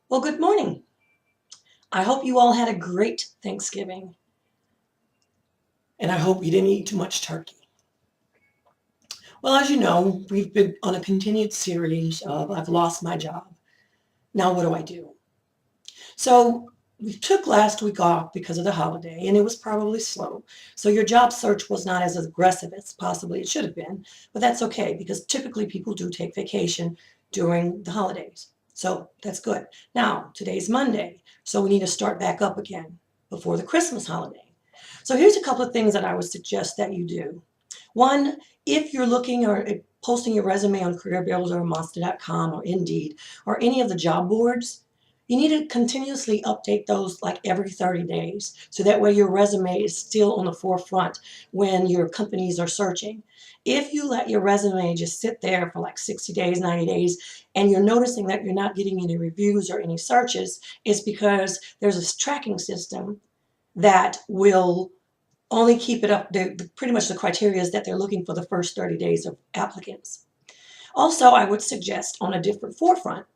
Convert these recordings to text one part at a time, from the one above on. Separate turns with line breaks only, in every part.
Well, good morning. I hope you all had a great Thanksgiving, and I hope you didn't eat too much turkey. Well, as you know, we've been on a continued series of I've lost my job. Now what do I do? So we took last week off because of the holiday, and it was probably slow. So your job search was not as aggressive as possibly it should have been, but that's okay because typically people do take vacation during the holidays. So that's good. Now, today's Monday, so we need to start back up again before the Christmas holiday. So here's a couple of things that I would suggest that you do. One, if you're looking or posting your resume on CareerBuilder or Monster.com or Indeed or any of the job boards, you need to continuously update those like every 30 days. So that way your resume is still on the forefront when your companies are searching. If you let your resume just sit there for like 60 days, 90 days, and you're noticing that you're not getting any reviews or any searches, it's because there's a tracking system that will only keep it up. Pretty much the criteria is that they're looking for the first 30 days of applicants. Also, I would suggest on a different forefront.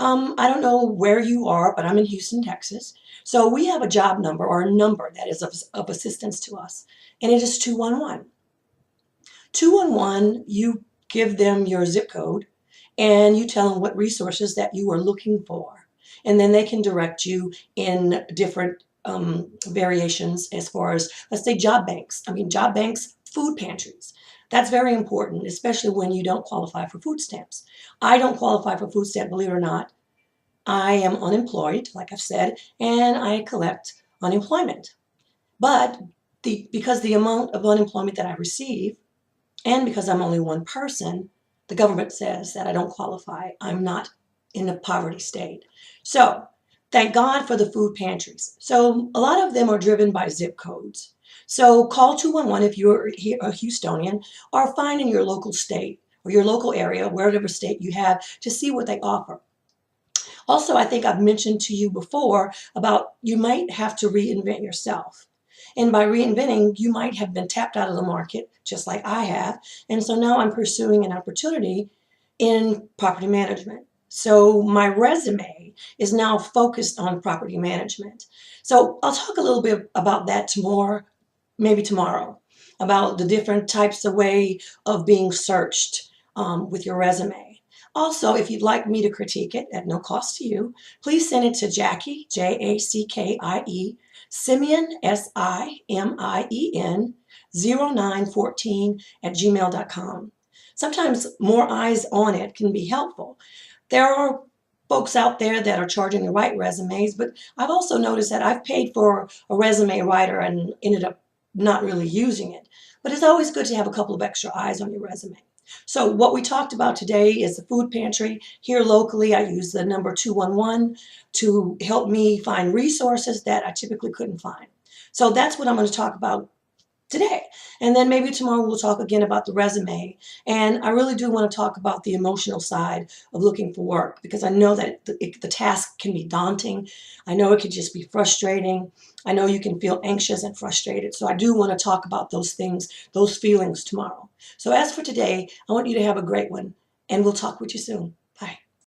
I don't know where you are, but I'm in Houston, Texas. So we have a job number or a number that is of assistance to us, and it is 211. 211, you give them your zip code and you tell them what resources that you are looking for. And then they can direct you in different variations as far as, let's say, job banks. Job banks, food pantries. That's very important, especially when you don't qualify for food stamps. I don't qualify for food stamp, believe it or not. I am unemployed, like I've said, and I collect unemployment. But because the amount of unemployment that I receive, and because I'm only one person, the government says that I don't qualify. I'm not in a poverty state. So thank God for the food pantries. So a lot of them are driven by zip codes. So call 211 if you're a Houstonian, or find in your local state or your local area, wherever state you have, to see what they offer. Also, I think I've mentioned to you before about you might have to reinvent yourself. And by reinventing, you might have been tapped out of the market, just like I have. And so now I'm pursuing an opportunity in property management. So my resume is now focused on property management. So I'll talk a little bit about that tomorrow, maybe tomorrow, about the different types of way of being searched with your resume. Also, if you'd like me to critique it at no cost to you, please send it to Jackie, Jackie, Simien, Simien, 0914 at gmail.com. Sometimes more eyes on it can be helpful. There are folks out there that are charging the right resumes, but I've also noticed that I've paid for a resume writer and ended up not really using it. But it's always good to have a couple of extra eyes on your resume. So what we talked about today is the food pantry. Here locally, I use the number 211 to help me find resources that I typically couldn't find. So that's what I'm going to talk about today. And then maybe tomorrow we'll talk again about the resume. And I really do want to talk about the emotional side of looking for work because I know that the task can be daunting. I know it can just be frustrating. I know you can feel anxious and frustrated. So I do want to talk about those things, those feelings tomorrow. So as for today, I want you to have a great one, and we'll talk with you soon.